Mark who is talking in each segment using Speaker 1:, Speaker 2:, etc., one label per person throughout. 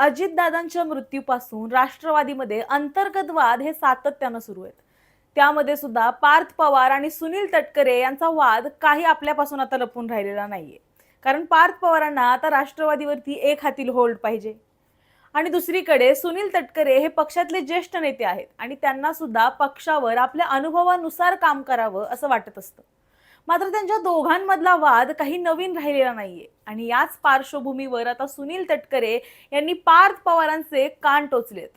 Speaker 1: अजितदादांच्या मृत्यूपासून राष्ट्रवादीमध्ये अंतर्गत वाद हे सातत्यानं सुरू आहेत. त्यामध्ये सुद्धा पार्थ पवार आणि सुनील तटकरे यांचा वाद काही आपल्यापासून आता लपून राहिलेला नाहीये. कारण पार्थ पवारांना आता राष्ट्रवादीवरती एक हाती होल्ड पाहिजे आणि दुसरीकडे सुनील तटकरे हे पक्षातले ज्येष्ठ नेते आहेत आणि त्यांना सुद्धा पक्षावर आपल्या अनुभवानुसार काम करावं असं वाटत असतं. मात्र त्यांच्या दोघांमधला वाद काही नवीन राहिलेला नाहीये आणि याच पार्श्वभूमीवर आता सुनील तटकरे यांनी पार्थ पवारांचे कान टोचलेत.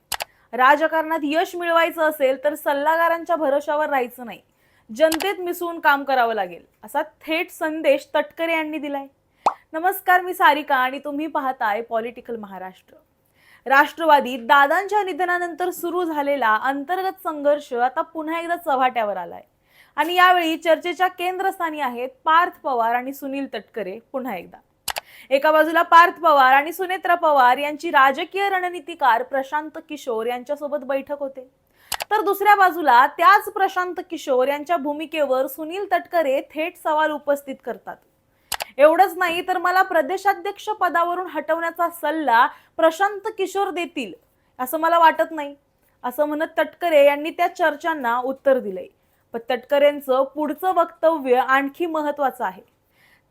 Speaker 1: राजकारणात यश मिळवायचं असेल तर सल्लागारांच्या भरोशावर राहायचं नाही, जनतेत मिसळून काम करावं लागेल असा थेट संदेश तटकरे यांनी दिलाय. नमस्कार, मी सारिका आणि तुम्ही पाहताय पॉलिटिकल महाराष्ट्र. राष्ट्रवादीत दादांच्या निधनानंतर सुरू झालेला अंतर्गत संघर्ष आता पुन्हा एकदा चव्हाट्यावर आलाय आणि यावेळी चर्चेच्या केंद्रस्थानी आहेत पार्थ पवार आणि सुनील तटकरे. पुन्हा एकदा एका बाजूला पार्थ पवार आणि सुनेत्रा पवार यांची राजकीय रणनीतिकार प्रशांत किशोर यांच्यासोबत बैठक होते, तर दुसऱ्या बाजूला त्याच प्रशांत किशोर यांच्या भूमिकेवर सुनील तटकरे थेट सवाल उपस्थित करतात. एवढंच नाही तर मला प्रदेशाध्यक्ष पदावरून हटवण्याचा सल्ला प्रशांत किशोर देतील असं मला वाटत नाही असं म्हणत तटकरे यांनी त्या चर्चांना उत्तर दिले. पण तटकरेंचं पुढचं वक्तव्य आणखी महत्वाचं आहे.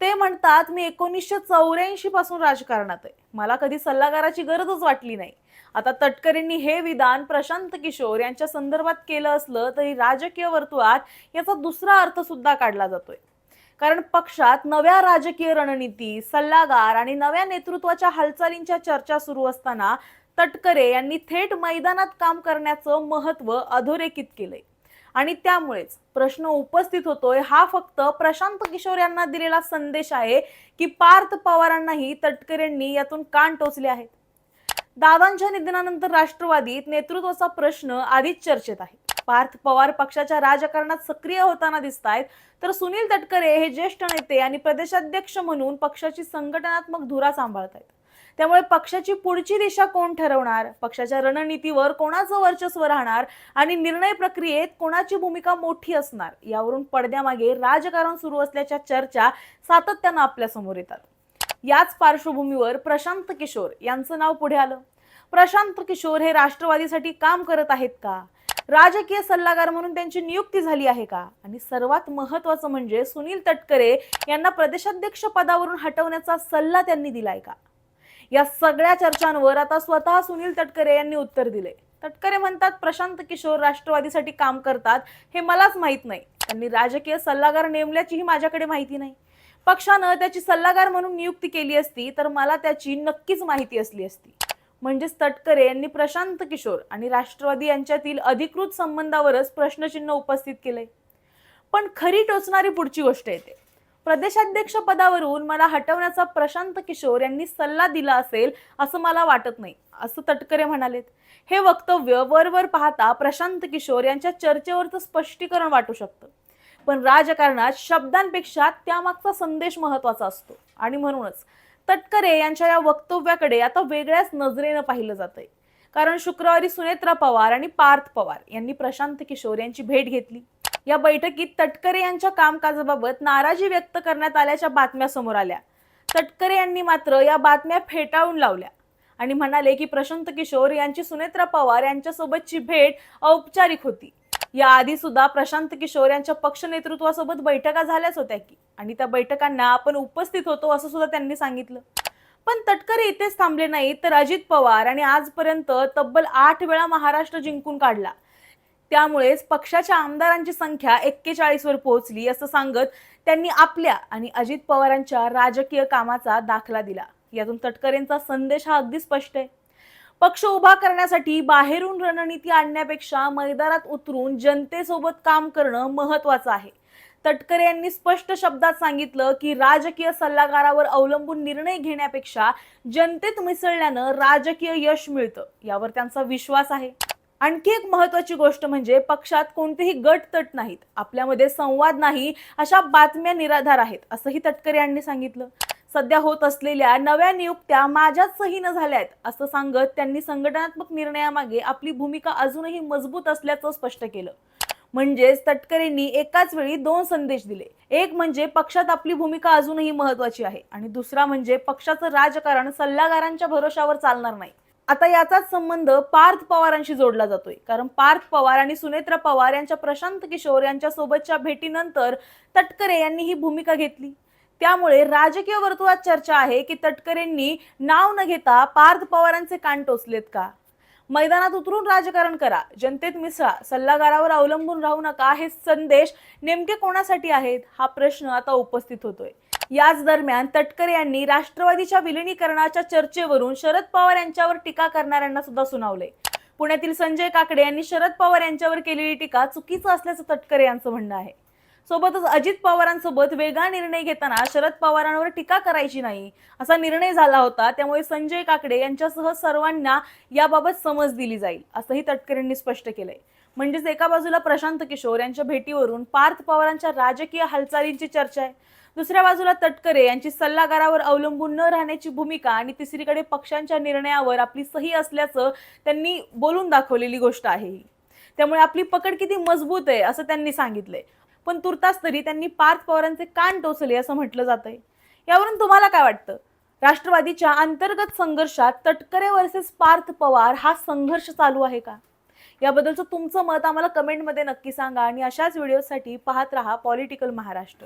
Speaker 1: ते म्हणतात, मी 1984 पासून राजकारणात आहे, मला कधी सल्लागाराची गरजच वाटली नाही. आता तटकरेंनी हे विधान प्रशांत किशोर यांच्या संदर्भात केलं असलं तरी राजकीय वर्तुळात याचा दुसरा अर्थ सुद्धा काढला जातोय. कारण पक्षात नव्या राजकीय रणनीती, सल्लागार आणि नव्या नेतृत्वाच्या हालचालींच्या चर्चा सुरू असताना तटकरे यांनी थेट मैदानात काम करण्याचं महत्त्व अधोरेखित केलंय आणि त्यामुळेच प्रश्न उपस्थित होतोय, हा फक्त प्रशांत किशोर यांना दिलेला संदेश आहे की पार्थ पवारांनाही तटकरेंनी यातून कान टोचले आहेत. दादांच्या निधनानंतर राष्ट्रवादीत नेतृत्वाचा प्रश्न आधीच चर्चेत आहे. पार्थ पवार पक्षाच्या राजकारणात सक्रिय होताना दिसतायत, तर सुनील तटकरे हे ज्येष्ठ नेते आणि प्रदेशाध्यक्ष म्हणून पक्षाची संघटनात्मक धुरा सांभाळतायत. त्यामुळे पक्षाची पुढची दिशा कोण ठरवणार, पक्षाच्या रणनीतीवर कोणाचं वर्चस्व राहणार आणि निर्णय प्रक्रियेत कोणाची भूमिका मोठी असणार यावरून पडद्यामागे राजकारण सुरू असल्याच्या चर्चा सातत्यानं आपल्या समोर येतात. याच पार्श्वभूमीवर प्रशांत किशोर यांचं नाव पुढे आलं. प्रशांत किशोर हे राष्ट्रवादीसाठी काम करत आहेत का, राजकीय सल्लागार म्हणून त्यांची नियुक्ती झाली आहे का, आणि सर्वात महत्त्वाचं म्हणजे सुनील तटकरे यांना प्रदेशाध्यक्ष पदावरून हटवण्याचा सल्ला त्यांनी दिलाय का, या सगळ्या चर्चांवर आता स्वतः सुनील तटकरे यांनी उत्तर दिले. तटकरे म्हणतात, प्रशांत किशोर राष्ट्रवादीसाठी काम करतात हे मलाच माहित नाही, त्यांनी राजकीय सल्लागार नेमल्याचीही माझ्याकडे माहिती नाही. पक्षानं त्याची सल्लागार म्हणून नियुक्ती केली असती तर मला त्याची नक्कीच माहिती असली असती. म्हणजेच तटकरे यांनी प्रशांत किशोर आणि राष्ट्रवादी यांच्यातील अधिकृत संबंधावरच प्रश्नचिन्ह उपस्थित केलंय. पण खरी टोचणारी पुढची गोष्ट येते. प्रदेशाध्यक्ष पदावरून मला हटवण्याचा प्रशांत किशोर यांनी सल्ला दिला असेल असं मला वाटत नाही असं तटकरे म्हणालेत. हे वक्तव्य वरवर पाहता प्रशांत किशोर यांच्या चर्चेवरचं स्पष्टीकरण वाटू शकतं, पण राजकारणात शब्दांपेक्षा त्यामागचा संदेश महत्वाचा असतो आणि म्हणूनच तटकरे यांच्या या वक्तव्याकडे आता वेगळ्याच नजरेनं पाहिलं जातंय. कारण शुक्रवारी सुनेत्रा पवार आणि पार्थ पवार यांनी प्रशांत किशोर यांची भेट घेतली. या बैठकीत तटकरे यांच्या कामकाजाबाबत नाराजी व्यक्त करण्यात आल्याच्या बातम्या समोर आल्या. तटकरे यांनी मात्र या बातम्या फेटाळून लावल्या आणि म्हणाले की प्रशांत किशोर यांची सुनेत्रा पवार यांच्यासोबतची भेट औपचारिक होती. याआधी सुद्धा प्रशांत किशोर यांच्या पक्ष नेतृत्वासोबत बैठका झाल्याच होत्या की, आणि त्या बैठकांना आपण उपस्थित होतो असं सुद्धा त्यांनी सांगितलं. पण तटकरे इथेच थांबले नाहीत, तर अजित पवार आणि आजपर्यंत तब्बल 8 वेळा महाराष्ट्र जिंकून काढला, त्यामुळेच पक्षाच्या आमदारांची संख्या 41 वर पोहोचली असं सांगत त्यांनी आपल्या आणि अजित पवारांच्या राजकीय कामाचा दाखला दिला. यातून तटकरेंचा संदेश हा अगदी स्पष्ट आहे. पक्ष उभा करण्यासाठी बाहेरून रणनीती आणण्यापेक्षा मैदानात उतरून जनतेसोबत काम करणं महत्वाचं आहे. तटकरे यांनी स्पष्ट शब्दात सांगितलं की राजकीय सल्लागारावर अवलंबून निर्णय घेण्यापेक्षा जनतेत मिसळल्यानं राजकीय यश मिळतं, यावर त्यांचा विश्वास आहे. आणखी एक महत्वाची गोष्ट म्हणजे पक्षात कोणतेही गट तट नाहीत, आपल्यामध्ये संवाद नाही अशा बातम्या निराधार आहेत असंही तटकरे यांनी सांगितलं. सध्या होत असलेल्या नव्या नियुक्त्या माझ्याच सहीनं झाल्यात असं सांगत त्यांनी संघटनात्मक निर्णयामागे आपली भूमिका अजूनही मजबूत असल्याचं स्पष्ट केलं. म्हणजेच तटकरेंनी एकाच वेळी 2 संदेश दिले. एक म्हणजे पक्षात आपली भूमिका अजूनही महत्वाची आहे आणि दुसरा म्हणजे पक्षाचं राजकारण सल्लागारांच्या भरोशावर चालणार नाही. आता याचाच संबंध पार्थ पवारांशी जोडला जातोय, कारण पार्थ पवार आणि सुनेत्रा पवार यांच्या प्रशांत किशोर यांच्या सोबतच्या भेटीनंतर तटकरे यांनी ही भूमिका घेतली. त्यामुळे राजकीय वर्तुळात चर्चा आहे की तटकरेंनी नाव न घेता पार्थ पवारांचे कान टोचलेत का? मैदानात उतरून राजकारण करा, जनतेत मिसळा, सल्लागारावर अवलंबून राहू नका, हे संदेश नेमके कोणासाठी आहेत हा प्रश्न आता उपस्थित होतोय. याच दरम्यान तटकरे यांनी राष्ट्रवादीच्या विलिनीकरणाच्या चर्चेवरून शरद पवार यांच्यावर टीका करणाऱ्यांना सुद्धा सुनावले. पुण्यातील संजय काकडे यांनी शरद पवार यांच्यावर केलेली टीका चुकीचं असल्याचं तटकरे यांचं म्हणणं आहे. सोबतच अजित पवारांसोबत वेगळा निर्णय घेताना शरद पवारांवर टीका करायची नाही असा निर्णय झाला होता, त्यामुळे संजय काकडे यांच्यासह सर्वांना याबाबत समज दिली जाईल असंही तटकरेंनी स्पष्ट केलंय. म्हणजेच एका बाजूला प्रशांत किशोर यांच्या भेटीवरून पार्थ पवारांच्या राजकीय हालचालींची चर्चा आहे, दुसऱ्या बाजूला तटकरे यांची सल्लागारावर अवलंबून न राहण्याची भूमिका आणि तिसरीकडे पक्षांच्या निर्णयावर आपली सही असल्याचं त्यांनी बोलून दाखवलेली गोष्ट आहे ही. त्यामुळे आपली पकड किती मजबूत आहे असं त्यांनी सांगितलंय. पण तुर्तास तरी त्यांनी पार्थ पवारांचे कान टोचले असं म्हटलं जातंय. यावरून तुम्हाला काय वाटतं? राष्ट्रवादीच्या अंतर्गत संघर्षात तटकरे वर्सेस पार्थ पवार हा संघर्ष चालू आहे का? याबद्दलचं तुमचं मत आम्हाला कमेंटमध्ये नक्की सांगा आणि अशाच व्हिडिओसाठी पाहत रहा पॉलिटिकल महाराष्ट्र.